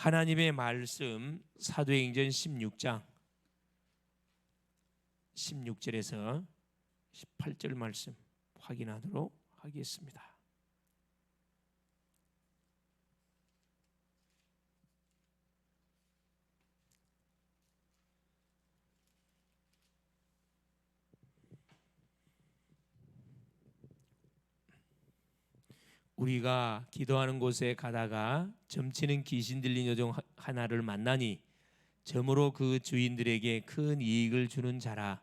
하나님의 말씀 사도행전 16장 16절에서 18절 말씀 확인하도록 하겠습니다. 우리가 기도하는 곳에 가다가 점치는 귀신 들린 여종 하나를 만나니 점으로 그 주인들에게 큰 이익을 주는 자라.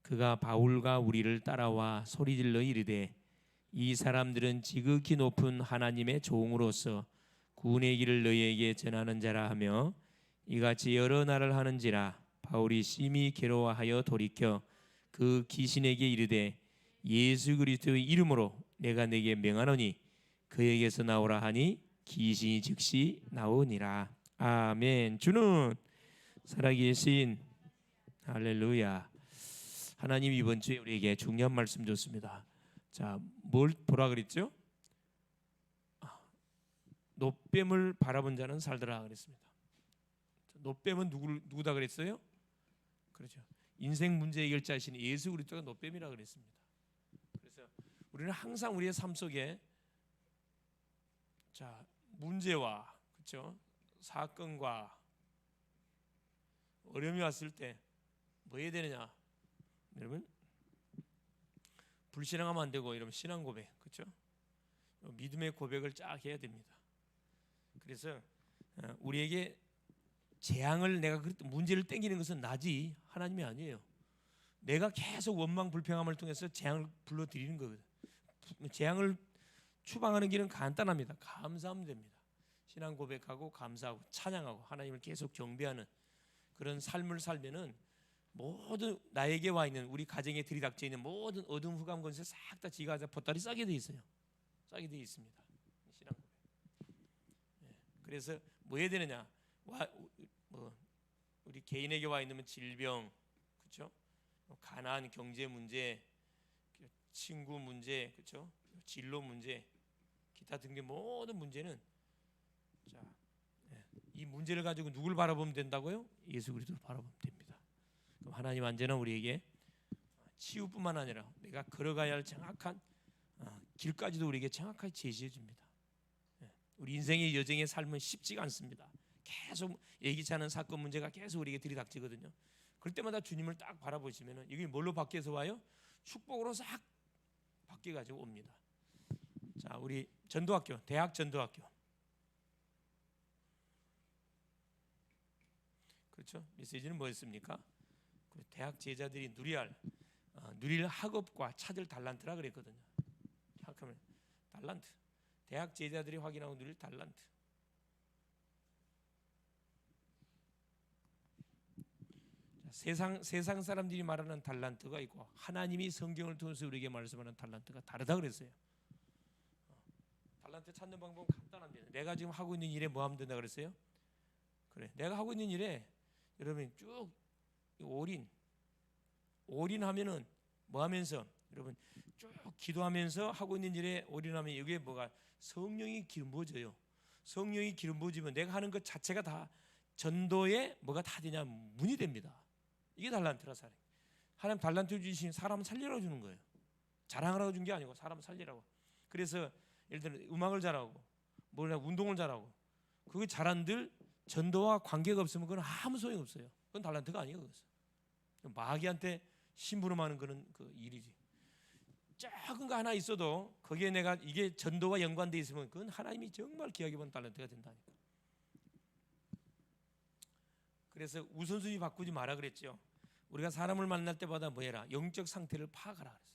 그가 바울과 우리를 따라와 소리질러 이르되 이 사람들은 지극히 높은 하나님의 종으로서 구원의 길을 너희에게 전하는 자라 하며 이같이 여러 날을 하는지라. 바울이 심히 괴로워하여 돌이켜 그 귀신에게 이르되 예수 그리스도의 이름으로 내가 네게 명하노니 그에게서 나오라 하니 귀신이 즉시 나오니라. 아멘. 주는 살아계신 할렐루야. 하나님 이번 주에 우리에게 중요한 말씀 줬습니다. 자, 뭘 보라 그랬죠? 노뱀을 바라본 자는 살더라 그랬습니다. 노뱀은 누구다 그랬어요? 그렇죠. 인생 문제 해결자이신 예수 그리스도가 노뱀이라 그랬습니다. 그래서 우리는 항상 우리의 삶 속에 자, 문제와 그렇죠? 사건과 어려움이 왔을 때 뭐 해야 되느냐? 여러분 불신앙하면 안 되고 이러면 신앙 고백, 그렇죠? 믿음의 고백을 쫙 해야 됩니다. 그래서 우리에게 재앙을 내가 문제를 땡기는 것은 나지 하나님이 아니에요. 내가 계속 원망 불평함을 통해서 재앙을 불러들이는 거거든. 재앙을 추방하는 길은 간단합니다. 감사하면 됩니다. 신앙 고백하고 감사하고 찬양하고 하나님을 계속 경배하는 그런 삶을 살면은 모든 나에게 와 있는 우리 가정에 들이닥쳐 있는 모든 어둠 흑암 권세 싹 다 지가 보따리 싸게 돼 있어요. 싸게 돼 있습니다. 신앙 고백. 그래서 뭐 해야 되느냐? 우리 개인에게 와 있는 질병, 그렇죠? 가난, 경제 문제, 친구 문제, 그렇죠? 진로 문제, 기타 등등 모든 문제는 자, 이 문제를 가지고 누굴 바라보면 된다고요? 예수 그리스도를 바라보면 됩니다. 그럼 하나님 언제나 우리에게 치유뿐만 아니라 내가 걸어가야 할 정확한 길까지도 우리에게 정확하게 제시해 줍니다. 우리 인생의 여정의 삶은 쉽지가 않습니다. 계속 예기치 않은 사건 문제가 계속 우리에게 들이닥치거든요. 그럴 때마다 주님을 딱 바라보시면은 이게 뭘로 바뀌어서 와요? 축복으로 싹 바뀌어 가지고 옵니다. 자, 우리 전도학교, 대학 전도학교, 그렇죠? 메시지는 뭐였습니까? 대학 제자들이 누릴 학업과 찾을 달란트라 그랬거든요. 학하면 달란트. 대학 제자들이 확인하고 누릴 달란트. 세상 사람들이 말하는 달란트가 있고 하나님이 성경을 통해서 우리에게 말씀하는 달란트가 다르다 그랬어요. 달란트 찾는 방법은 간단합니다. 내가 지금 하고 있는 일에 뭐 하면 된다 그랬어요? 그래, 내가 하고 있는 일에 여러분 쭉 올인하면은 뭐 하면서 여러분 쭉 기도하면서 하고 있는 일에 올인하면 이게 뭐가 성령이 기름 부어져요. 성령이 기름 부어지면 내가 하는 것 자체가 다 전도에 뭐가 다 되냐 문이 됩니다. 이게 달란트라 사람. 하나님 달란트 주신 사람 살리라고 주는 거예요. 자랑하라고 준 게 아니고 사람 살리라고. 그래서 예를 들어 음악을 잘하고 뭐냐 운동을 잘하고 그게 잘한들 전도와 관계가 없으면 그건 아무 소용 없어요. 그건 달란트가 아니에요. 그것은 마귀한테 심부름하는 그런 그 일이지. 작은 거 하나 있어도 거기에 내가 이게 전도와 연관돼 있으면 그건 하나님이 정말 귀하게 본 달란트가 된다니까. 그래서 우선순위 바꾸지 마라 그랬죠. 우리가 사람을 만날 때마다 뭐 해라? 영적 상태를 파악하라 그랬어요.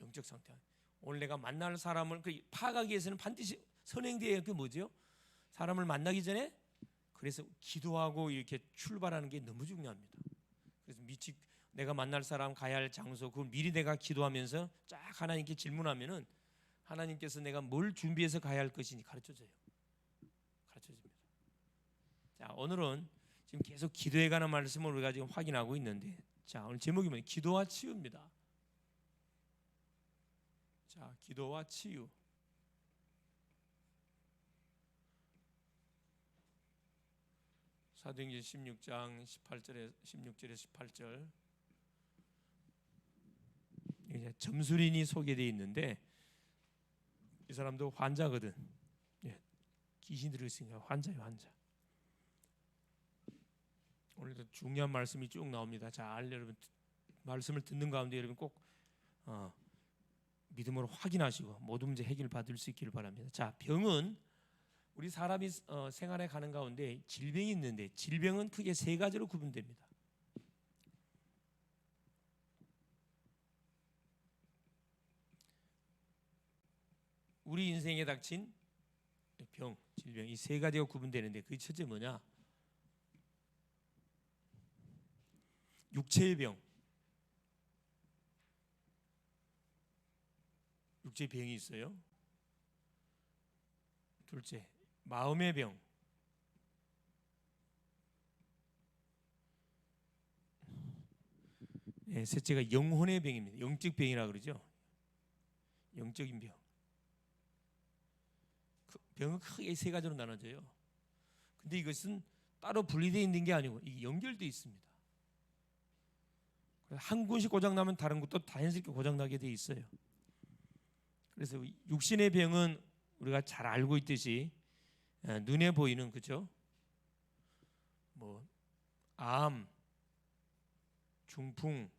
영적 상태. 오늘 내가 만날 사람을 파악하기 위해서는 반드시 선행돼야 그 뭐죠? 사람을 만나기 전에 그래서 기도하고 이렇게 출발하는 게 너무 중요합니다. 그래서 내가 만날 사람 가야 할 장소 그걸 미리 내가 기도하면서 쫙 하나님께 질문하면은 하나님께서 내가 뭘 준비해서 가야 할 것인지 가르쳐줘요. 가르쳐줍니다. 자, 오늘은 지금 계속 기도에 관한 말씀을 우리가 지금 확인하고 있는데, 자, 오늘 제목이 뭐예요? 기도와 치유입니다. 자, 기도와 치유. 사도행전 16장 16절에서 18절 이제 점술인이 소개되어 있는데 이 사람도 환자거든. 예, 귀신 들어있으니까 환자예요, 환자. 오늘도 중요한 말씀이 쭉 나옵니다. 잘 여러분 말씀을 듣는 가운데 여러분 꼭 믿음으로 확인하시고 모든 문제 해결 받을 수 있기를 바랍니다. 자, 병은 우리 사람이 생활에 가는 가운데 질병이 있는데 질병은 크게 세 가지로 구분됩니다. 우리 인생에 닥친 병, 질병 이 세 가지가 구분되는데 그 첫째 뭐냐? 육체의 병, 육체의 병이 있어요. 둘째, 마음의 병. 네, 셋째가 영혼의 병입니다. 영적 병이라 그러죠. 영적인 병. 병은 크게 세 가지로 나눠져요. 근데 이것은 따로 분리되어 있는 게 아니고 이게 연결되어 있습니다. 한 군씩 고장나면 다른 것도 자연스럽게 고장나게 되어 있어요. 그래서 육신의 병은 우리가 잘 알고 있듯이 눈에 보이는 그죠? 뭐 암, 중풍,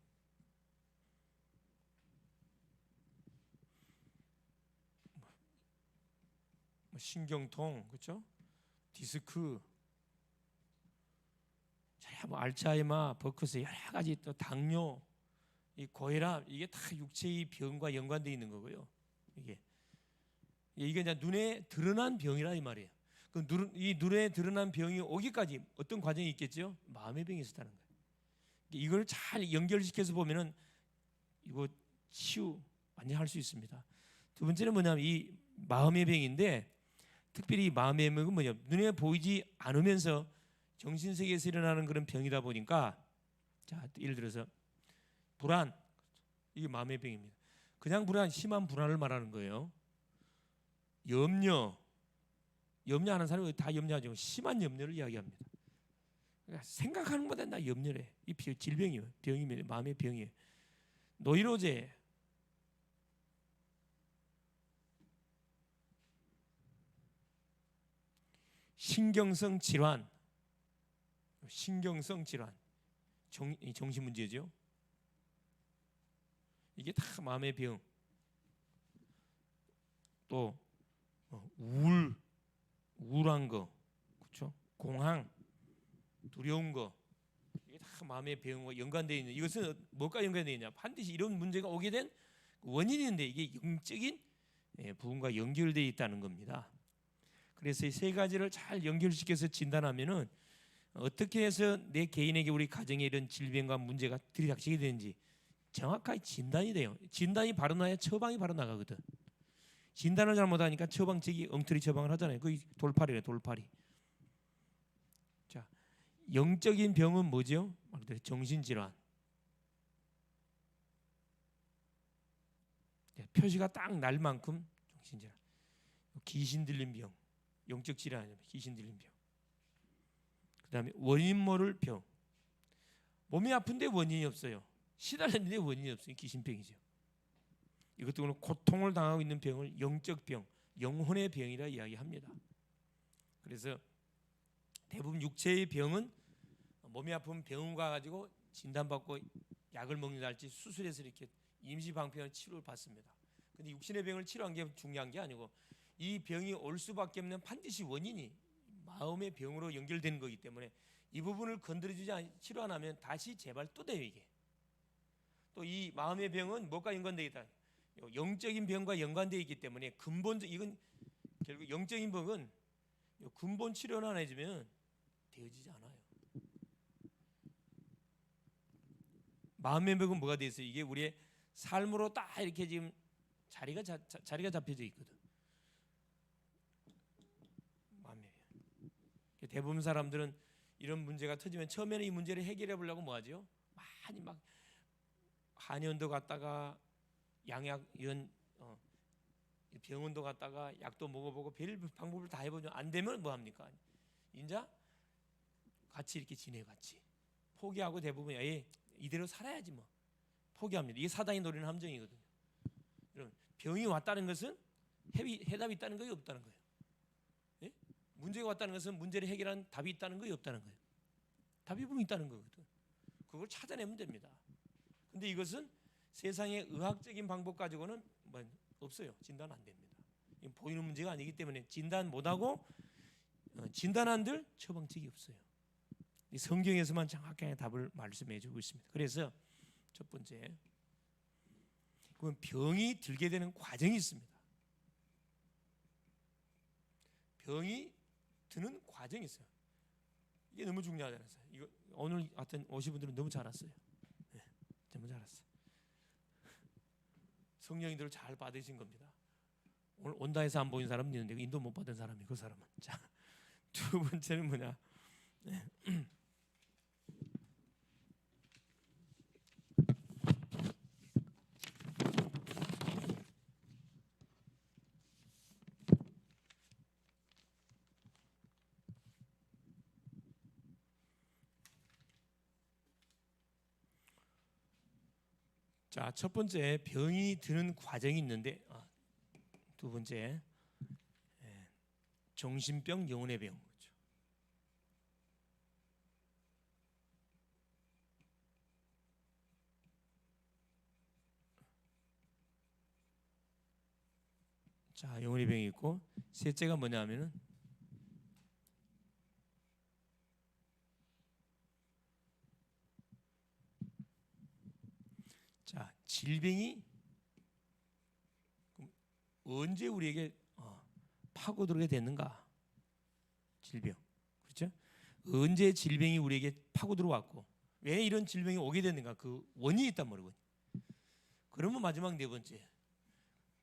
신경통, 그렇죠? 디스크, 뭐 알츠하이머, 버크스 여러 가지 또 당뇨, 이 고혈압 이게 다 육체의 병과 연관되어 있는 거고요. 이게 이제 눈에 드러난 병이라 이 말이에요. 이 눈에 드러난 병이 오기까지 어떤 과정이 있겠죠? 마음의 병이 있었다는 거예요. 이걸 잘 연결시켜서 보면은 이거 치유 완전히 할 수 있습니다. 두 번째는 뭐냐면 이 마음의 병인데 특별히 이 마음의 병은 뭐냐? 눈에 보이지 않으면서 정신세계에서 일어나는 그런 병이다 보니까 자, 예를 들어서 불안 이게 마음의 병입니다. 그냥 불안, 심한 불안을 말하는 거예요. 염려하는 사람이 다 염려하죠. 심한 염려를 이야기합니다. 그러니까 생각하는 것보다 나 염려해. 이 질병이에요. 병이면 마음의 병이에요. 노이로제, 신경성 질환, 정신 문제죠. 이게 다 마음의 병. 또 우울한 거, 그렇죠? 공황, 두려운 거, 이게 다 마음의 병과 연관되어 있는. 이것은 뭐가 연관되어 있냐? 반드시 이런 문제가 오게 된 원인인데 이게 영적인 부분과 연결되어 있다는 겁니다. 그래서 이 세 가지를 잘 연결시켜서 진단하면은 어떻게 해서 내 개인에게 우리 가정에 이런 질병과 문제가 들이닥치게 되는지 정확하게 진단이 돼요. 진단이 바로 나야 처방이 바로 나가거든. 진단을 잘못하니까 처방책이 엉터리 처방을 하잖아요. 그 돌팔이래, 돌팔이. 자, 영적인 병은 뭐죠? 말 그대로 정신질환. 표시가 딱 날 만큼 정신질환. 귀신 들린 병, 영적 질환 아니면 귀신 들린 병. 그다음에 원인 모를 병. 몸이 아픈데 원인이 없어요. 시달렸는데 원인이 없어요. 귀신병이죠. 이것도 고통을 당하고 있는 병을 영적 병, 영혼의 병이라 이야기합니다. 그래서 대부분 육체의 병은 몸이 아픈 병원 가가지고 진단받고 약을 먹는다 할지 수술해서 이렇게 임시방편을 치료를 받습니다. 근데 육신의 병을 치료한 게 중요한 게 아니고 이 병이 올 수밖에 없는 반드시 원인이 마음의 병으로 연결되는 거기 때문에 이 부분을 건드려주지 치료 안 하면 다시 재발 또 돼요. 이게 또 이 마음의 병은 뭐가 연관되어 있다? 영적인 병과 연관되어 있기 때문에 근본적 이건 결국 영적인 병은 근본 치료를 안 해주면 되어지지 않아요. 마음의 병은 뭐가 되어 있어요? 이게 우리의 삶으로 딱 이렇게 지금 자리가 잡혀져 있거든. 마음의 병. 대부분 사람들은 이런 문제가 터지면 처음에는 이 문제를 해결해 보려고 뭐 하죠? 많이 막 한의원도 갔다가 양약 이런 병원도 갔다가 약도 먹어보고 별 방법을 다 해보죠. 안 되면 뭐 합니까? 인자 같이 이렇게 지내요. 같이 포기하고 대부분 이대로 살아야지 뭐 포기합니다. 이게 사단이 노리는 함정이거든요. 여러분, 병이 왔다는 것은 해답이 있다는 거예요, 없다는 거예요? 예? 문제가 왔다는 것은 문제를 해결한 답이 있다는 거예요, 없다는 거예요? 답이 분명히 있다는 거거든. 그걸 찾아내면 됩니다. 근데 이것은 세상의 의학적인 방법 가지고는 뭐 없어요. 진단 안 됩니다. 보이는 문제가 아니기 때문에 진단 못하고 진단한들 처방책이 없어요. 성경에서만 정확하게 답을 말씀해 주고 있습니다. 그래서 첫 번째, 그건 병이 들게 되는 과정이 있습니다. 병이 드는 과정이 있어요. 이게 너무 중요하잖아요. 이거 오늘 하여튼 오신 분들은 너무 잘 왔어요. 네, 너무 잘 왔어요. 성령님들을 잘 받으신 겁니다. 오늘 온다 해서 안 보인 사람은 있는데 인도 못 받은 사람이 그 사람은. 자, 두 번째는 뭐냐? 네. 자, 첫 번째 병이 드는 과정이 있는데, 두 번째 정신병, 영혼의 병. 그렇죠. 자, 영혼의 병이 있고, 셋째가 뭐냐면은 자, 질병이 언제 우리에게 파고들게 됐는가? 질병, 그렇죠? 언제 질병이 우리에게 파고들어왔고 왜 이런 질병이 오게 됐는가? 그 원인이 있단 말이에요. 그러면 마지막 네 번째,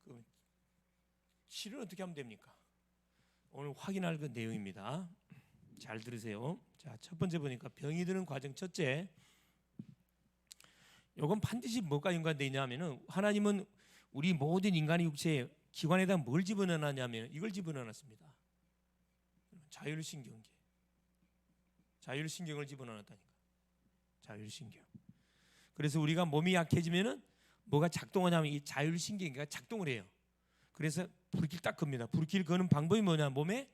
그 치료는 어떻게 하면 됩니까? 오늘 확인할 그 내용입니다. 잘 들으세요. 자, 첫 번째 보니까 병이 드는 과정 첫째, 이건 반드시 뭐가 연관되어 있냐면은 하나님은 우리 모든 인간의 육체에 기관에다 뭘 집어넣었냐면 이걸 집어넣었습니다. 자율신경계. 자율신경을 집어넣었다니까. 자율신경. 그래서 우리가 몸이 약해지면은 뭐가 작동하냐면 이 자율신경계가 작동을 해요. 그래서 불길 딱 겁니다. 불길 거는 방법이 뭐냐? 몸에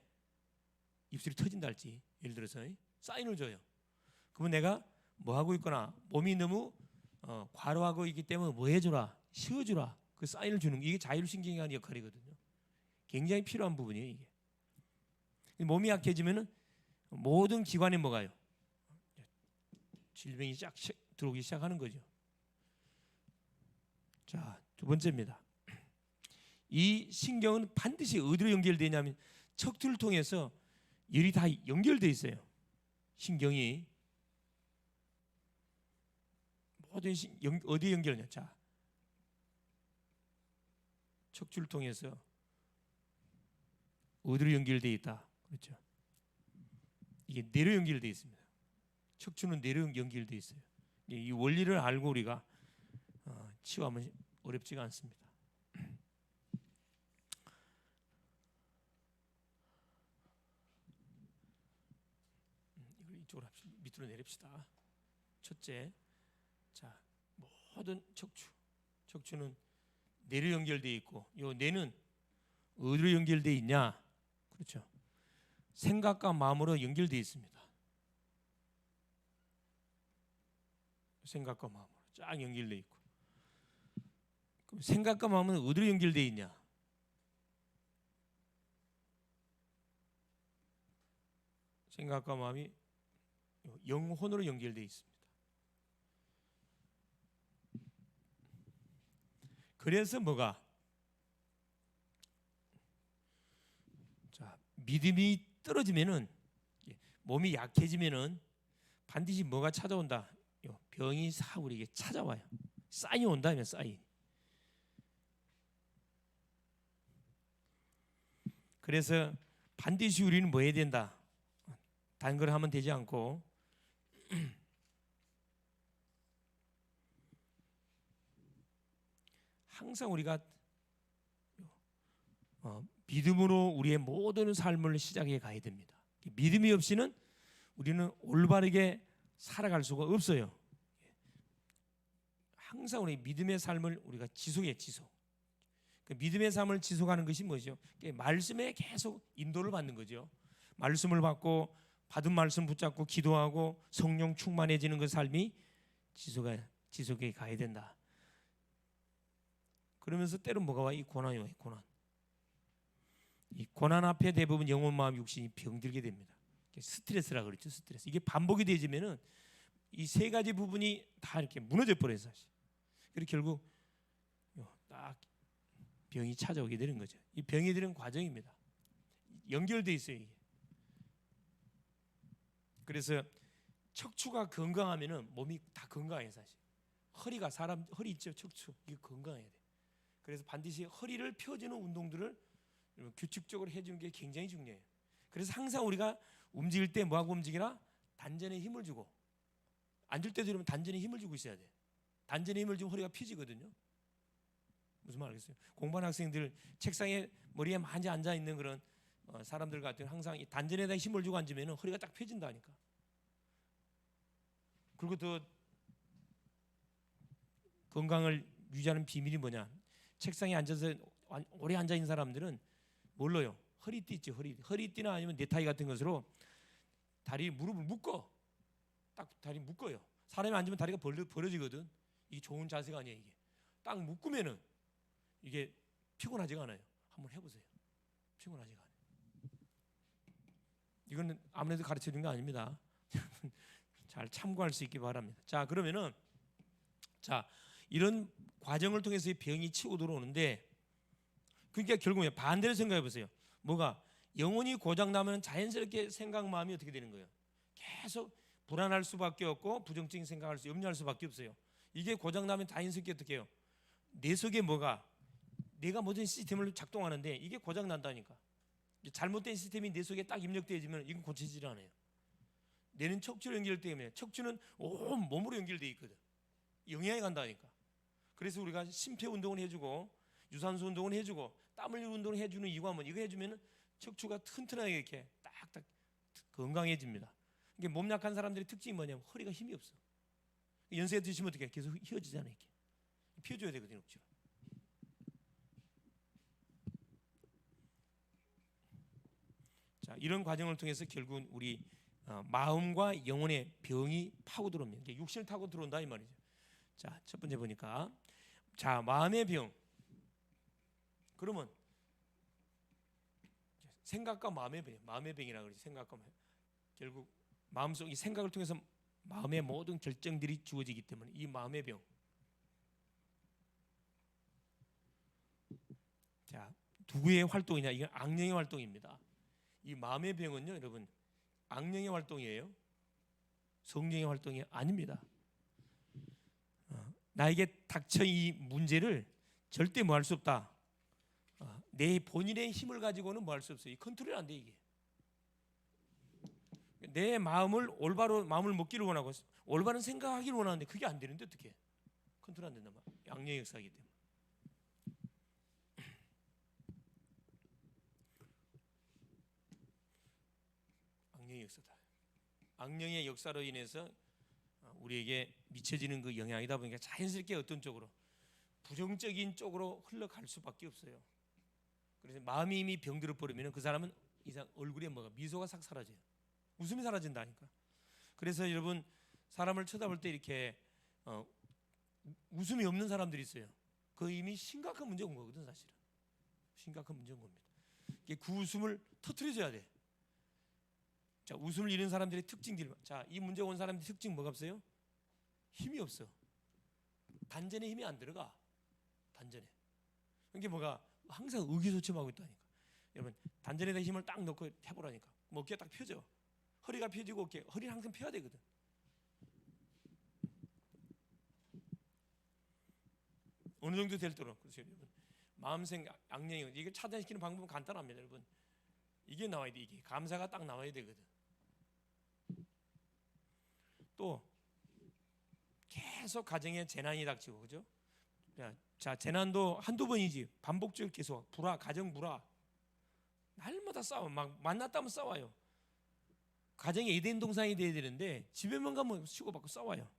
입술이 터진다 할지 예를 들어서 사인을 줘요. 그러면 내가 뭐 하고 있거나 몸이 너무 과로하고 있기 때문에 뭐 해주라, 쉬어주라, 그 사인을 주는 게 이게 자율신경이 하는 역할이거든요. 굉장히 필요한 부분이에요. 이게 몸이 약해지면은 모든 기관에 뭐가요? 질병이 쫙 들어오기 시작하는 거죠. 자, 두 번째입니다. 이 신경은 반드시 어디로 연결되냐면 척추를 통해서 열이 다 연결돼 있어요. 신경이 모든 어디에 연결하냐? 자, 척추를 통해서 어디로 연결돼 있다. 그렇죠? 이게 뇌로 연결돼 있습니다. 척추는 뇌로 연결돼 있어요. 이 원리를 알고 우리가 치유하면 어렵지가 않습니다. 이걸 이쪽으로 합시다. 밑으로 내립시다. 첫째, 자, 모든 척추는 뇌로 연결돼 있고, 이 뇌는 어디로 연결돼 있냐? 그렇죠. 생각과 마음으로 연결돼 있습니다. 생각과 마음으로 쫙 연결돼 있고, 그럼 생각과 마음은 어디로 연결돼 있냐? 생각과 마음이 영혼으로 연결돼 있습니다. 그래서 뭐가? 자, 믿음이 떨어지면은, 몸이 약해지면은 반드시 뭐가 찾아온다? 병이 우리에게 찾아와요. 사인이 온다면 사인. 그래서 반드시 우리는 뭐 해야 된다? 다른 걸 하면 되지 않고 항상 우리가 믿음으로 우리의 모든 삶을 시작해 가야 됩니다. 믿음이 없이는 우리는 올바르게 살아갈 수가 없어요. 항상 우리 믿음의 삶을 우리가 지속. 그 믿음의 삶을 지속하는 것이 뭐죠? 말씀에 계속 인도를 받는 거죠. 말씀을 받고 받은 말씀 붙잡고 기도하고 성령 충만해지는 그 삶이 지속해 가야 된다. 그러면서 때로 뭐가 와? 이 고난이 와. 이 고난 앞에 대부분 영혼, 마음, 육신이 병들게 됩니다. 스트레스라 그랬죠. 스트레스. 이게 반복이 되지면은 이 세 가지 부분이 다 이렇게 무너져 버려요, 사실. 그리고 결국 딱 병이 찾아오게 되는 거죠. 이 병이 되는 과정입니다. 연결돼 있어요, 이게. 그래서 척추가 건강하면은 몸이 다 건강해요, 사실. 허리가 사람 허리 있죠, 척추. 이게 건강해야 돼. 그래서 반드시 허리를 펴주는 운동들을 규칙적으로 해주는 게 굉장히 중요해요. 그래서 항상 우리가 움직일 때 뭐하고 움직이나? 단전에 힘을 주고, 앉을 때도 이러면 단전에 힘을 주고 있어야 돼. 단전에 힘을 주면 허리가 펴지거든요. 무슨 말 알겠어요? 공부하는 학생들 책상에 머리에 많이 앉아 있는 그런 사람들 같은 항상 이 단전에다 힘을 주고 앉으면 허리가 딱 펴진다니까. 그리고 더 건강을 유지하는 비밀이 뭐냐? 책상에 앉아서 오래 앉아 있는 사람들은 뭘로요? 허리띠 있죠, 허리띠나 아니면 넥타이 같은 것으로 다리 무릎을 묶어. 딱 다리 묶어요. 사람이 앉으면 다리가 벌어지거든. 이게 좋은 자세가 아니에요. 이게 딱 묶으면은 이게 피곤하지가 않아요. 한번 해보세요. 피곤하지가 않아요. 이거는 아무래도 가르쳐 준 거 아닙니다. 잘 참고할 수 있기 바랍니다. 자, 그러면은 이런 과정을 통해서 이 병이 치고 들어오는데, 그러니까 결국에 반대로 생각해 보세요. 뭐가? 영혼이 고장 나면 자연스럽게 생각 마음이 어떻게 되는 거예요? 계속 불안할 수밖에 없고 부정적인 생각할 수, 염려할 수밖에 없어요. 이게 고장 나면 자연스럽게 어떻게 해요? 내 속에 뭐가? 내가 모든 시스템을 작동하는데 이게 고장 난다니까. 잘못된 시스템이 내 속에 딱 입력되어지면 이건 고쳐지질 않아요. 뇌는 척추로 연결되면 척추는 온 몸으로 연결되어 있거든. 영향이 간다니까. 그래서 우리가 심폐 운동을 해주고 유산소 운동을 해주고 땀 흘리는 운동을 해주는 이유가 뭐냐? 이거 해주면 척추가 튼튼하게 이렇게 딱딱 건강해집니다. 이게 몸 약한 사람들의 특징이 뭐냐면 허리가 힘이 없어. 연세 드시면 어떻게 계속 휘어지잖아요. 이렇게 펴줘야 되거든요, 억지로. 자, 이런 과정을 통해서 결국은 우리 마음과 영혼의 병이 파고 들어옵니다. 이게 육신을 타고 들어온다 이 말이죠. 자, 첫 번째 보니까 마음의 병. 그러면 생각과 마음의 병이라고 그러지. 생각과 마음. 결국 마음속 이 생각을 통해서 마음의 모든 결정들이 주어지기 때문에 이 마음의 병. 자, 누구의 활동이냐? 이건 악령의 활동입니다. 이 마음의 병은요, 여러분, 악령의 활동이에요. 성령의 활동이 아닙니다. 나에게 닥쳐 이 문제를 절대 뭐 할 수 없다. 내 본인의 힘을 가지고는 뭐 할 수 없어요. 이 컨트롤이 안 돼, 이게. 내 마음을 올바로 마음을 먹기를 원하고 올바른 생각하기를 원하는데 그게 안 되는데 어떻게? 컨트롤 안 된단 말이야. 악령의 역사이기 때문에. 악령의 역사다. 악령의 역사로 인해서 우리에게 미쳐지는 그 영향이다 보니까 자연스럽게 어떤 쪽으로? 부정적인 쪽으로 흘러갈 수밖에 없어요. 그래서 마음이 이미 병들어 버리면 그 사람은 이상 얼굴에 뭐가 미소가 싹 사라져요. 웃음이 사라진다니까. 그래서 여러분 사람을 쳐다볼 때 이렇게 웃음이 없는 사람들이 있어요. 그 이미 심각한 문제가 온 거거든, 사실은. 심각한 문제인 겁니다. 그 웃음을 터뜨려줘야 돼. 자, 웃음을 잃은 사람들의 특징들. 자, 이 문제가 온 사람들의 특징 뭐가 없어요? 힘이 없어. 단전에 힘이 안 들어가. 단전에. 이게 뭐가 항상 의기소침하고 있다니까. 여러분 단전에다 힘을 딱 넣고 해보라니까. 뭐 어깨가 딱 펴져. 허리가 펴지고 어깨, 허리를 항상 펴야 되거든. 어느 정도 될 때로. 그렇죠, 여러분. 마음 생각, 악령이 이걸 차단시키는 방법은 간단합니다, 여러분. 이게 나와야 돼. 이게 감사가 딱 나와야 되거든. 또 계속 가정에 재난이 닥치고, 그죠? 자, 재난도 한두 번이지 반복적으로 계속 가정 불화. 날마다 싸워. 막 만났다면 싸워요. 가정의 에덴 동산이 돼야 되는데 집에만 가면 치고받고 싸워요.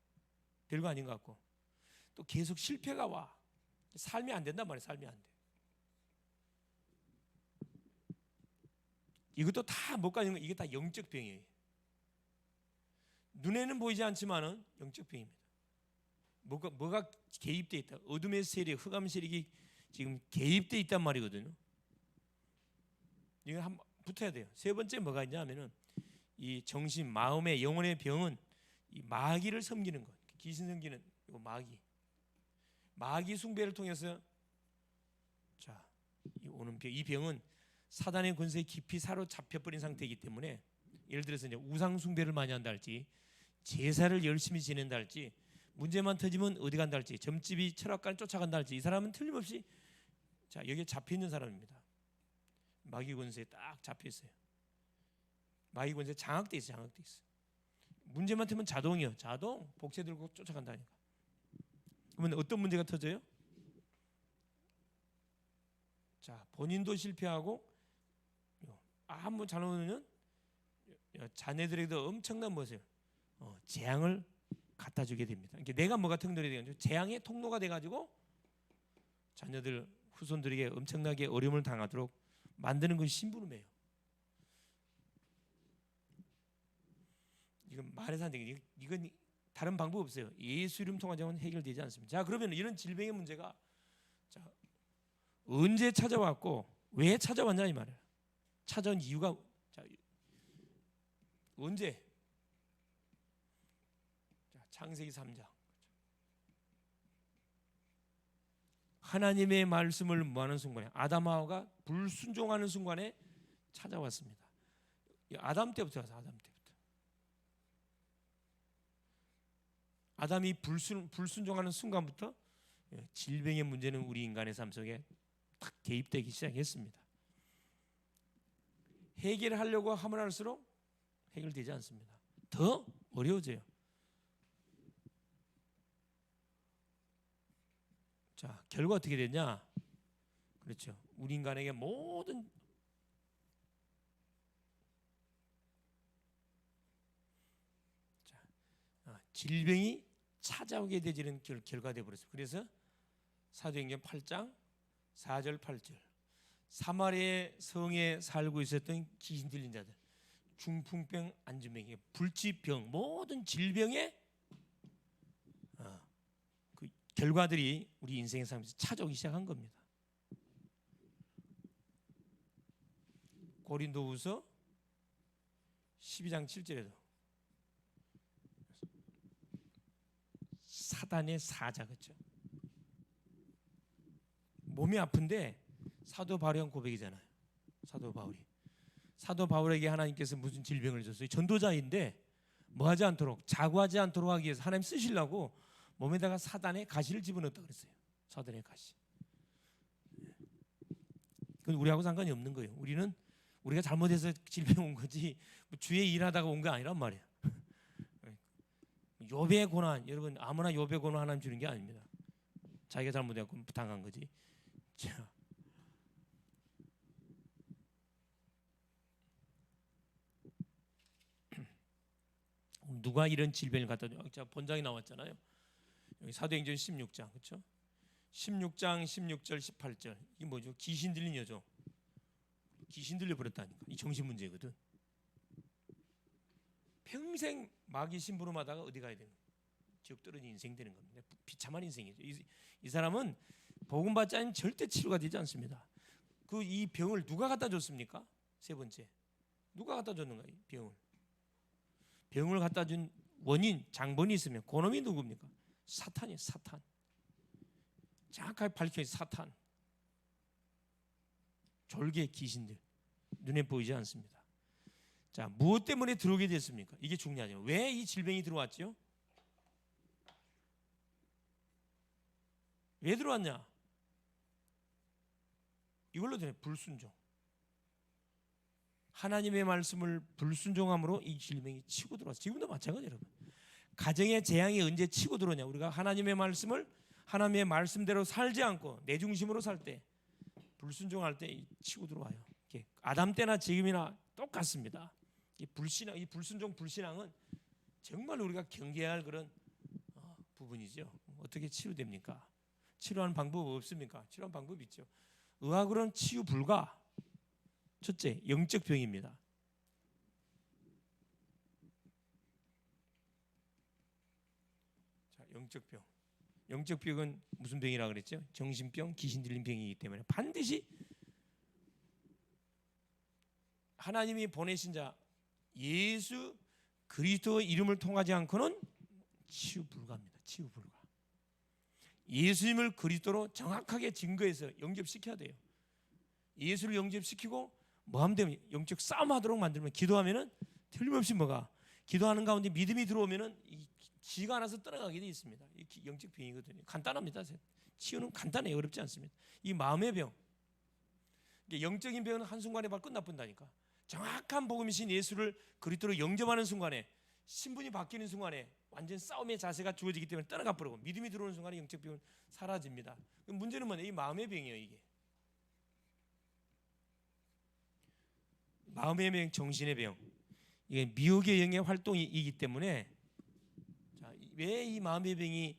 별거 아닌 것 같고 또 계속 실패가 와. 삶이 안 된단 말이에요. 삶이 안 돼. 이것도 다 못 가는 거. 이게 다 영적 병이에요. 눈에는 보이지 않지만은 영적 병입니다. 뭐가 개입돼 있다. 어둠의 세력, 흑암 세력이 지금 개입돼 있단 말이거든요. 이거 한번 붙어야 돼요. 세 번째 뭐가 있냐면은 이 정신, 마음의 영혼의 병은 이 마귀를 섬기는 것. 귀신 섬기는 이 마귀 숭배를 통해서 자, 이 병은 사단의 권세에 깊이 사로잡혀 버린 상태이기 때문에 예를 들어서 이제 우상 숭배를 많이 한다 할지 제사를 열심히 지낸다 할지 문제만 터지면 어디 간다 할지 점집이 철학관을 쫓아간다 할지 이 사람은 틀림없이 자, 여기에 잡혀 있는 사람입니다. 마귀 권세에 딱 잡혀 있어요. 마귀 권세에 장악돼 있어요. 문제만 터면 자동 복채 들고 쫓아간다니까. 그러면 어떤 문제가 터져요? 자, 본인도 실패하고 한번 잘못하면 자녀들에게도 엄청난 무엇이에요? 재앙을 갖다 주게 됩니다. 그러니까 내가 뭐가 통로가 되가지고 재앙의 통로가 돼가지고 자녀들 후손들에게 엄청나게 어려움을 당하도록 만드는 것이 심부름이에요. 이건 말해서 안 되겠지. 이건 다른 방법 없어요. 예수 이름 통하자면 해결되지 않습니다. 자, 그러면 이런 질병의 문제가 자, 언제 찾아왔고 왜 찾아왔냐 이 말이에요. 찾아온 이유가 자, 언제? 자, 창세기 3장. 하나님의 말씀을 무하는 순간에 아담 하와가 불순종하는 순간에 찾아왔습니다. 아담 때부터 와서 아담 때부터. 아담이 불순종하는 순간부터 질병의 문제는 우리 인간의 삶 속에 딱 개입되기 시작했습니다. 해결하려고 하면 할수록 해결되지 않습니다. 더 어려워져요. 자, 결과 어떻게 되냐? 그렇죠. 우리 인간에게 모든 질병이 찾아오게 되지는 결과가 되어버렸어요. 그래서 사도행전 8장 4절 8절 사마리아 성에 살고 있었던 귀신 들린 자들 중풍병, 안진병, 불치병 모든 질병의 그 결과들이 우리 인생의 삶에서 찾아오기 시작한 겁니다. 고린도후서 12장 7절에도 사단의 사자 그렇죠. 몸이 아픈데 사도 바울이 한 고백이잖아요. 사도 바울에게 하나님께서 무슨 질병을 줬어요? 전도자인데 뭐하지 않도록 자고하지 않도록 하기 위해서 하나님 쓰시려고 몸에다가 사단의 가시를 집어넣었다 그랬어요. 사단의 가시. 그건 우리하고 상관이 없는 거예요. 우리가 잘못해서 질병 온 거지 주에 일하다가 온 거 아니란 말이에요. 욥의 고난 여러분 아무나 욥의 고난 하나님 주는 게 아닙니다. 자기가 잘못해서 당한 거지. 자, 누가 이런 질병을 갖다 줘? 자, 본장이 나왔잖아요. 여기 사도행전 16장 그렇죠? 16장 16절 18절 이게 뭐죠? 귀신 들린 여종. 귀신 들려 버렸다니까. 이 정신 문제거든. 평생 마귀 심부름하다가 어디 가야 되는 거예요? 지옥 떨어진 인생 되는 겁니다. 비참한 인생이죠. 이 사람은 복음 받지 않으면 절대 치료가 되지 않습니다. 이 병을 누가 갖다 줬습니까? 세 번째, 누가 갖다 줬는가? 이 병을 갖다 준 원인, 장본이 있으면 그놈이 누굽니까? 사탄이에요. 사탄. 정확하게 밝혀진 사탄. 졸개 귀신들 눈에 보이지 않습니다. 자, 무엇 때문에 들어오게 됐습니까? 이게 중요하죠. 왜 이 질병이 들어왔죠? 왜 들어왔냐? 이걸로 되네. 불순종. 하나님의 말씀을 불순종함으로 이 질병이 치고 들어왔어요. 지금도 마찬가지예요, 여러분. 가정의 재앙이 언제 치고 들어오냐? 우리가 하나님의 말씀을 하나님의 말씀대로 살지 않고 내 중심으로 살 때, 불순종할 때 치고 들어와요. 아담 때나 지금이나 똑같습니다. 이 불순종 불신앙은 정말 우리가 경계해야 할 그런 부분이죠. 어떻게 치료됩니까? 치료하는 방법 없습니까? 치료하는 방법이 있죠. 의학으로는 치유 불가. 첫째, 영적 병입니다. 자, 영적 병. 영적 병은 무슨 병이라 그랬죠? 정신병, 귀신 들린 병이기 때문에 반드시 하나님이 보내신 자 예수 그리스도의 이름을 통하지 않고는 치유 불가입니다. 치유 불가. 예수님을 그리스도로 정확하게 증거해서 영접시켜야 돼요. 예수를 영접시키고 뭐하면 되면 영적 싸움하도록 만들면 기도하면은 틀림없이 뭐가 기도하는 가운데 믿음이 들어오면은 지가 알아서 떠나가게 돼 있습니다. 이 영적 병이거든요. 간단합니다. 치유는 간단해요. 어렵지 않습니다. 이 마음의 병, 영적인 병은 한순간에 막 끝나본다니까. 정확한 복음이신 예수를 그리스도로 영접하는 순간에 신분이 바뀌는 순간에 완전 싸움의 자세가 주어지기 때문에 떠나가 버리고 믿음이 들어오는 순간에 영적 병은 사라집니다. 문제는 뭐냐? 이 마음의 병이에요. 이게 마음의 병, 정신의 병. 이게 미혹의 영의 활동이기 때문에 왜 이 마음의 병이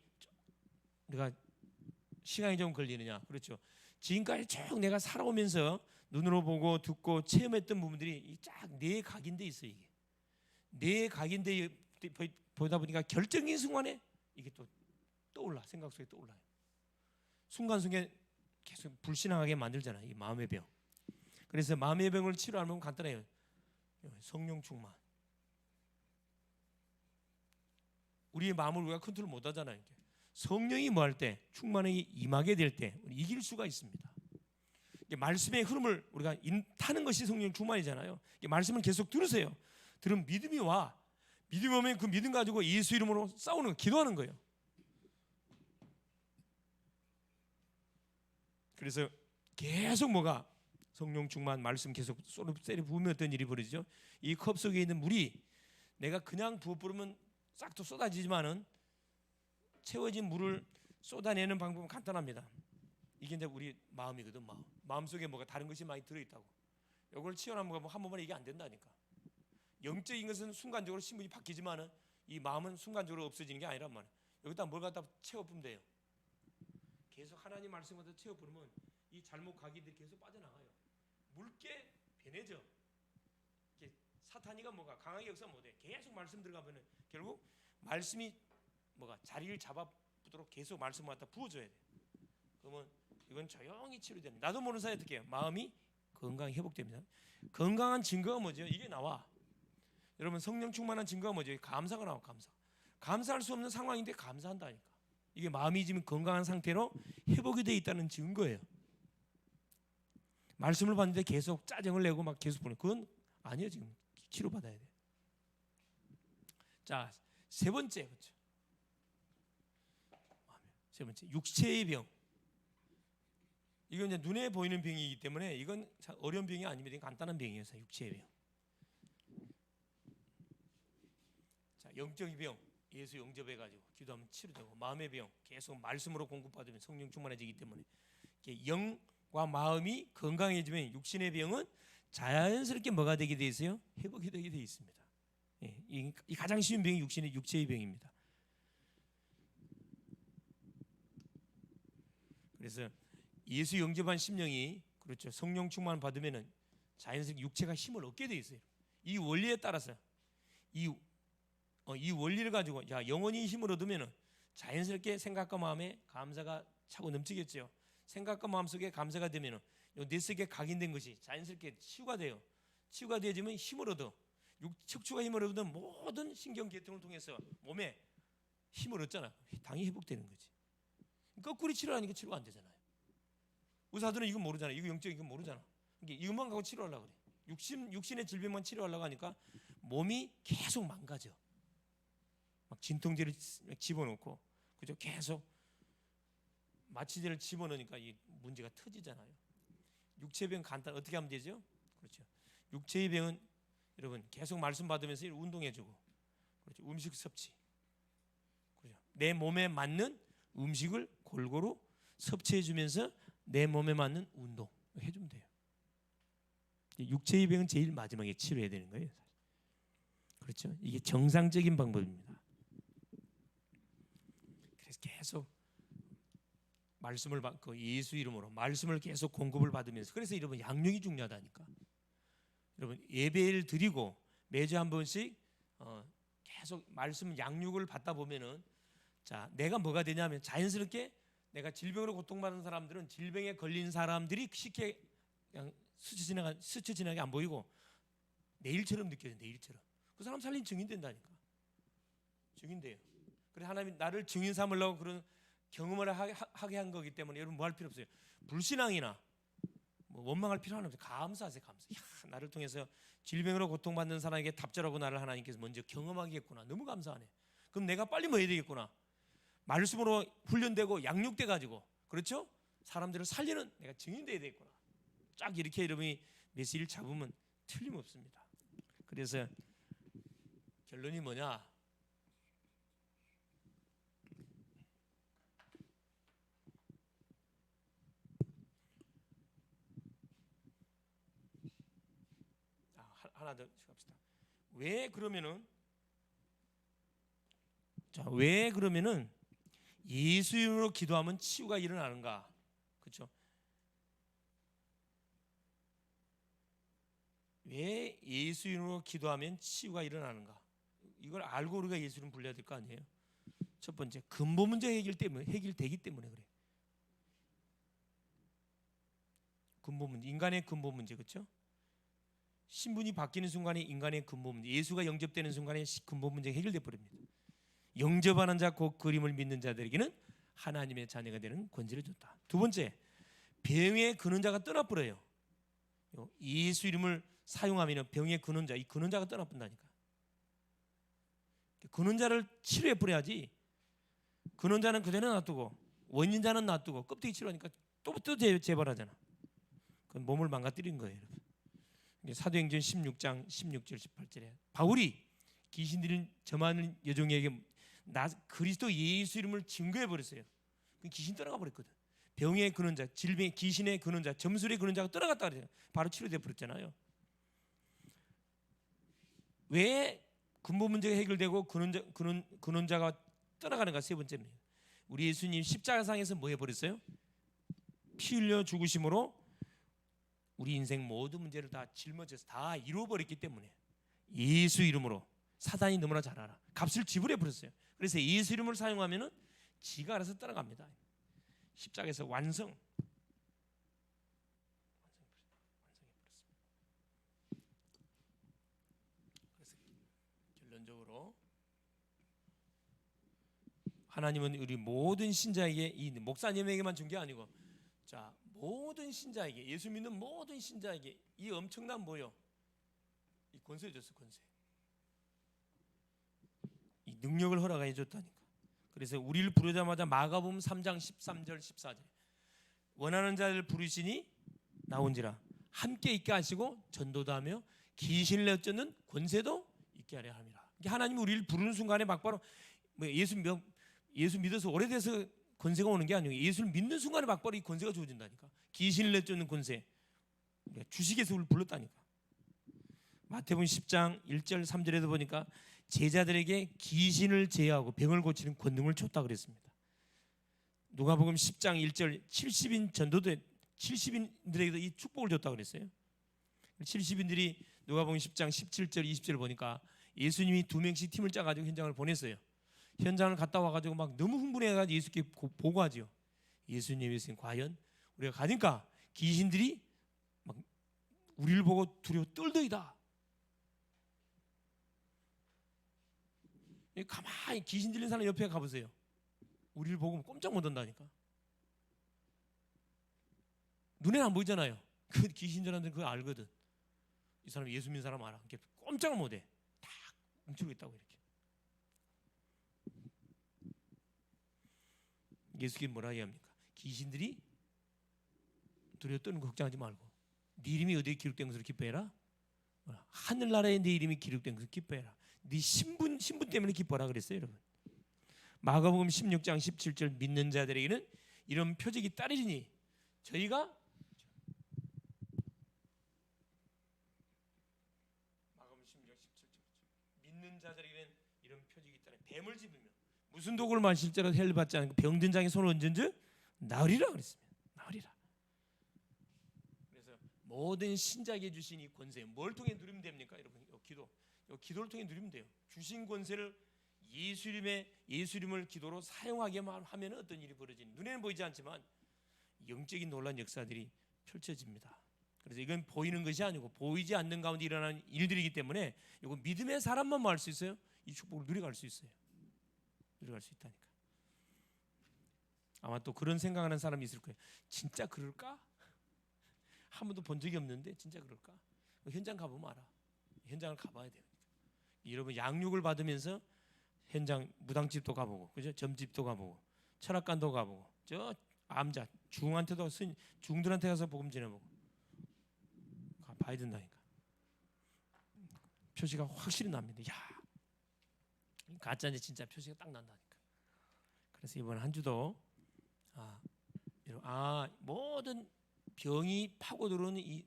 우리가 시간이 좀 걸리느냐? 그렇죠. 지금까지 쭉 내가 살아오면서 눈으로 보고 듣고 체험했던 부분들이 쫙 뇌에 각인돼 있어요. 이게 뇌에 각인돼 보다 보니까 결정적인 순간에 이게 또 떠올라. 생각 속에 떠올라요. 순간순간 계속 불신앙하게 만들잖아요. 이 마음의 병. 그래서 마음의 병을 치료하면 간단해요. 성령 충만. 우리의 마음을 우리가 컨트롤 못 하잖아요. 성령이 뭐 할 때 충만히 임하게 될 때 이길 수가 있습니다. 말씀의 흐름을 우리가 타는 것이 성령 충만이잖아요. 말씀을 계속 들으세요. 들으면 믿음이 와. 믿음이 오면 그 믿음 가지고 예수 이름으로 싸우는 거, 기도하는 거예요. 그래서 계속 뭐가 성령 충만 말씀 계속 쏘리 부으면 어떤 일이 벌어지죠? 이 컵 속에 있는 물이 내가 그냥 부어 부으면 싹도 쏟아지지만은 채워진 물을 쏟아내는 방법은 간단합니다. 이게 이제 우리 마음이거든. 마음 속에 뭐가 다른 것이 많이 들어있다고. 이걸 치워나면 한 번만에 이게 안 된다니까. 영적인 것은 순간적으로 신분이 바뀌지만은 이 마음은 순간적으로 없어지는 게 아니란 말이야. 여기다 뭘 갖다 채워보면 돼요. 계속 하나님 말씀 갖다 채워보면 이 잘못 각인들이 계속 빠져나가요. 묽게 변해져. 사탄이가 뭐가 강하게 역사하면 못해. 계속 말씀 들어가면은 결국 말씀이 뭐가 자리를 잡아보도록 계속 말씀을 갖다 부어줘야 돼. 그러면 이건 조용히 치료됩니다. 나도 모르는 사이에 어떻게 해요? 마음이 건강히 회복됩니다. 건강한 증거가 뭐죠? 이게 나와. 여러분 성령 충만한 증거가 뭐죠? 감사가 나와. 감사할 수 없는 상황인데 감사한다니까. 이게 마음이 지금 건강한 상태로 회복이 되어 있다는 증거예요. 말씀을 받는데 계속 짜증을 내고 막 계속 보내. 그건 아니에요. 지금 치료받아야 돼. 자, 세 번째. 그렇죠. 세 번째 육체의 병. 이건 이제 눈에 보이는 병이기 때문에 이건 어려운 병이 아닙니다. 간단한 병이에요. 육체의 병. 자, 영적인 병. 예수 영접해가지고 기도하면 치료되고, 마음의 병 계속 말씀으로 공급받으면 성령 충만해지기 때문에 영과 마음이 건강해지면 육신의 병은 자연스럽게 뭐가 되게 돼 있어요? 회복이 되게 돼 있습니다. 예, 이 가장 쉬운 병이 육체의 병입니다. 그래서 예수 영접한 심령이 그렇죠. 성령 충만 받으면은 자연스럽게 육체가 힘을 얻게 돼 있어요. 이 원리에 따라서 이 원리를 가지고 영혼이 힘을 얻으면은 자연스럽게 생각과 마음에 감사가 차고 넘치겠죠. 생각과 마음 속에 감사가 되면은 뇌 속에 각인된 것이 자연스럽게 치유가 돼요. 치유가 되어지면 힘을 얻어. 척추가 힘을 얻으면 모든 신경 계통을 통해서 몸에 힘을 얻잖아. 당이 회복되는 거지. 거꾸로 치료하니까 치료가 안 되잖아요. 의사들은 이건 모르잖아. 이거 영적인 건 모르잖아. 이것만 갖고 치료하려고 그래. 육신의 질병만 치료하려고 하니까 몸이 계속 망가져. 막 진통제를 집어넣고, 그죠? 계속 마취제를 집어넣으니까 이 문제가 터지잖아요. 육체의 병 간단 어떻게 하면 되죠? 그렇죠. 육체의 병은 여러분 계속 말씀 받으면서 운동해주고, 그렇죠. 음식 섭취, 그렇죠. 내 몸에 맞는 음식을 골고루 섭취해주면서 내 몸에 맞는 운동 해주면 돼요. 육체의 병은 제일 마지막에 치료해야 되는 거예요. 그렇죠? 이게 정상적인 방법입니다. 그래서 계속 말씀을 받고 예수 이름으로 말씀을 계속 공급을 받으면서, 그래서 여러분 양육이 중요하다니까. 여러분 예배를 드리고 매주 한 번씩 계속 말씀 양육을 받다 보면은, 자, 내가 뭐가 되냐면 자연스럽게 내가 질병으로 고통받는 사람들은 질병에 걸린 사람들이 쉽게 그냥 스쳐 지나게 안 보이고 내일처럼 느껴져. 내일처럼 그 사람 살린 증인 된다니까. 증인 돼요. 그래 하나님 나를 증인 삼으려고 그런 경험을 하게 한 거기 때문에 여러분 뭐 할 필요 없어요. 불신앙이나 뭐 원망할 필요는 없어요. 감사하세요. 감사. 야, 나를 통해서 질병으로 고통받는 사람에게 답절하고 나를 하나님께서 먼저 경험하겠구나. 너무 감사하네. 그럼 내가 빨리 뭐 해야 되겠구나. 말씀으로 훈련되고 양육돼 가지고, 그렇죠? 사람들을 살리는 내가 증인돼야 되겠구나. 쫙 이렇게 여러분이 메시지를 잡으면 틀림없습니다. 그래서 결론이 뭐냐? 하나 더 합시다. 왜 그러면은 예수 이름으로 기도하면 치유가 일어나는가? 그렇죠? 왜 예수 이름으로 기도하면 치유가 일어나는가? 이걸 알고 우리가 예수 이름 불러야 될 거 아니에요? 첫 번째, 근본 문제 해결되기 때문에 그래. 근본 문제, 인간의 근본 문제, 그렇죠? 신분이 바뀌는 순간에 인간의 근본 문제, 예수가 영접되는 순간에 근본 문제가 해결돼 버립니다. 영접하는 자 곧 그림을 믿는 자들에게는 하나님의 자녀가 되는 권세를 줬다. 두 번째, 병의 근원자가 떠나버려요. 예수 이름을 사용하면 병의 근원자, 이 근원자가 떠나본다니까. 근원자를 치료해 버려야지. 근원자는 그대로 놔두고 원인자는 놔두고 껍데기 치료하니까 또 재발하잖아. 그건 몸을 망가뜨린 거예요, 여러분. 사도행전 16장 16절 18절에 바울이 귀신 들린 저만한 여종에게 그리스도 예수 이름을 증거해 버렸어요. 귀신 떠나가 버렸거든. 병의 근원자, 질병의 귀신의 근원자, 점술의 근원자가 떠나갔다 그래요. 바로 치료돼 버렸잖아요. 왜 근본 문제가 해결되고 근원자가 떠나가는가? 세 번째는 우리 예수님 십자가상에서 뭐 해버렸어요? 피 흘려 죽으심으로 우리 인생 모든 문제를 다 짊어져서 다 이루어버렸기 때문에 예수 이름으로 사단이 너무나 잘 알아. 값을 지불해 버렸어요. 그래서 예수 이름을 사용하면은 지가 알아서 떠나갑니다. 십자가에서 완성해 버렸습니다. 그래서 결론적으로 하나님은 우리 모든 신자에게, 이 목사님에게만 준 게 아니고, 자, 모든 신자에게, 예수 믿는 모든 신자에게 이 엄청난 뭐요? 이 권세 줬어, 권세. 이 능력을 허락해 줬다니까. 그래서 우리를 부르자마자 마가복음 3장 13절 14절 원하는 자를 부르시니 나온지라 함께 있게 하시고 전도도 하며 귀신을 내쫓는 권세도 있게 하려 함이라. 하나님이 우리를 부르는 순간에 막바로 예수 믿어서 오래돼서 권세가 오는 게 아니고 예수를 믿는 순간에 막바로 이 권세가 주어진다니까. 귀신을 내쫓는 권세 주식에서 우리를 불렀다니까. 마태복음 10장 1절 3절에도 보니까 제자들에게 귀신을 제어하고 병을 고치는 권능을 줬다 그랬습니다. 누가복음 10장 1절 70인들에게도 이 축복을 줬다 그랬어요. 70인들이 누가복음 10장 17절 20절 보니까 예수님이 2명씩 팀을 짜가지고 현장을 보냈어요. 현장을 갔다 와가지고 막 너무 흥분해가지고 예수께 보고하죠. 예수님 과연 우리가 가니까 귀신들이 막 우리를 보고 두려워 떨더이다. 가만히 귀신 들린 사람 옆에 가보세요. 우리를 보고 꼼짝 못한다니까. 눈에 안 보이잖아요. 그 귀신 들한테 그거 알거든. 이 사람 예수 믿는 사람 알아. 꼼짝을 못해. 다 뭉치고 있다고 이렇게. 예수님이 뭐라 이야기합니까? 귀신들이 두려워 떠는 거 걱정하지 말고 네 이름이 어디에 기록된 것으로 기뻐해라. 하늘나라에 네 이름이 기록된 것으로 기뻐해라. 네 신분 때문에 기뻐하라 그랬어요, 여러분. 마가복음 16장 17절 믿는 자들에게는 이런 표적이 따르리니 저희가 마가복음 16장 17절 믿는 병든 자들에게는 이런 표적이 있다네. 뱀을 집으면 무슨 독을 마실지라도 해를 받지 않고 병든 자에게 손을 얹은즉 나으리라 그랬습니다. 나으리라. 그래서 모든 신자에게 주신 이 권세 뭘 통해 누리면 됩니까? 여러분 기도를 통해 누리면 돼요. 주신 권세를 예수님을 기도로 사용하게만 하면 어떤 일이 벌어지는 눈에는 보이지 않지만 영적인 놀라운 역사들이 펼쳐집니다. 그래서 이건 보이는 것이 아니고 보이지 않는 가운데 일어나는 일들이기 때문에 이거 믿음의 사람만 말 수 있어요. 이 축복을 누려갈 수 있어요. 누려갈 수 있다니까. 아마 또 그런 생각하는 사람이 있을 거예요. 진짜 그럴까? 한 번도 본 적이 없는데 진짜 그럴까? 현장 가보면 알아. 현장을 가봐야 돼요. 여러분 양육을 받으면서 현장 무당집도 가보고, 그죠? 점집도 가보고, 철학관도 가보고, 저 암자 중들한테 가서 복음 전해보고 봐야 된다니까. 표시가 확실히 납니다. 야, 가짜인지 진짜 표시가 딱 난다니까. 그래서 이번 한 주도 모든 병이 파고 들어오는 이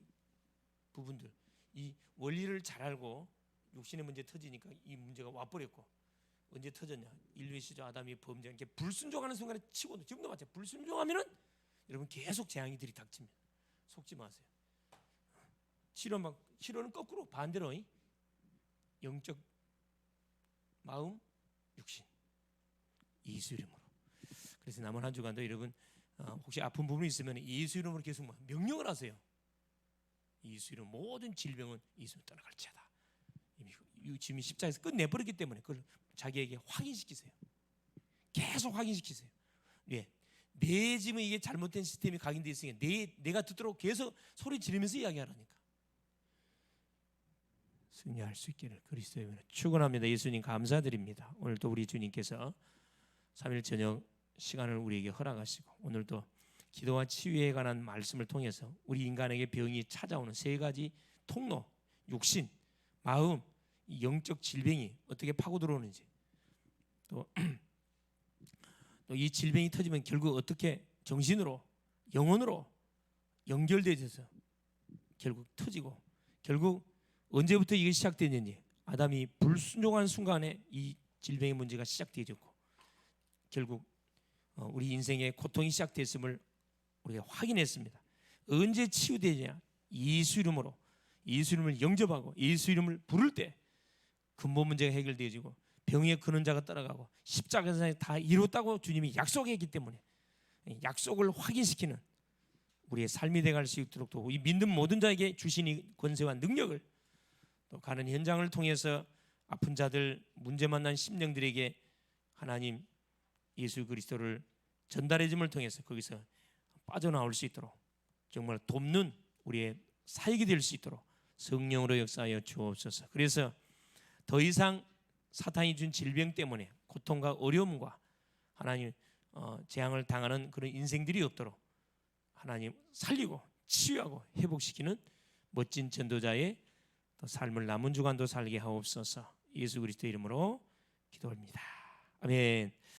부분들, 이 원리를 잘 알고 육신의 문제 터지니까 이 문제가 와버렸고, 언제 터졌냐? 인류의 시조 아담이 범죄한 게 불순종하는 순간에 치고도 지금도 마찬가지. 불순종하면은 여러분 계속 재앙이 들이닥칩니다. 속지 마세요. 치료는 거꾸로 반대로 영적 마음 육신 예수 이름으로. 그래서 남은 한 주간도 여러분 혹시 아픈 부분이 있으면 예수 이름으로 계속 명령을 하세요. 예수 이름 모든 질병은 예수 떠나갈지어다. 이미 지금 십자가에서 끝내버렸기 때문에 그걸 자기에게 확인시키세요. 계속 확인시키세요. 예. 내 지금 이게 잘못된 시스템이 각인되어 있으니까 내가 듣도록 계속 소리 지르면서 이야기하라니까. 승리할 수 있기를 그리스도의 이름으로 축원합니다. 예수님 감사드립니다. 오늘도 우리 주님께서 3일 저녁 시간을 우리에게 허락하시고 오늘도 기도와 치유에 관한 말씀을 통해서 우리 인간에게 병이 찾아오는 세 가지 통로, 육신, 마음, 영적 질병이 어떻게 파고 들어오는지, 또 이 질병이 터지면 결국 어떻게 정신으로, 영혼으로 연결되어서 결국 터지고, 결국 언제부터 이게 시작됐는지, 아담이 불순종한 순간에 이 질병의 문제가 시작되어졌고 결국 우리 인생의 고통이 시작됐음을 우리가 확인했습니다. 언제 치유되냐? 예수 이름으로, 예수 이름을 영접하고 예수 이름을 부를 때 근본 문제가 해결되어지고 병의 근원자가 떠나가고 십자가에서 다 이뤘다고 주님이 약속했기 때문에 약속을 확인시키는 우리의 삶이 되어갈 수 있도록 또 이 믿는 모든 자에게 주신 이 권세와 능력을 또 가는 현장을 통해서 아픈 자들, 문제 만난 심령들에게 하나님 예수 그리스도를 전달해줌을 통해서 거기서 빠져나올 수 있도록 정말 돕는 우리의 사역이 될 수 있도록 성령으로 역사하여 주옵소서. 그래서 더 이상 사탄이 준 질병 때문에 고통과 어려움과 하나님 재앙을 당하는 그런 인생들이 없도록 하나님 살리고 치유하고 회복시키는 멋진 전도자의 또 삶을 남은 주간도 살게 하옵소서. 예수 그리스도 이름으로 기도합니다. 아멘.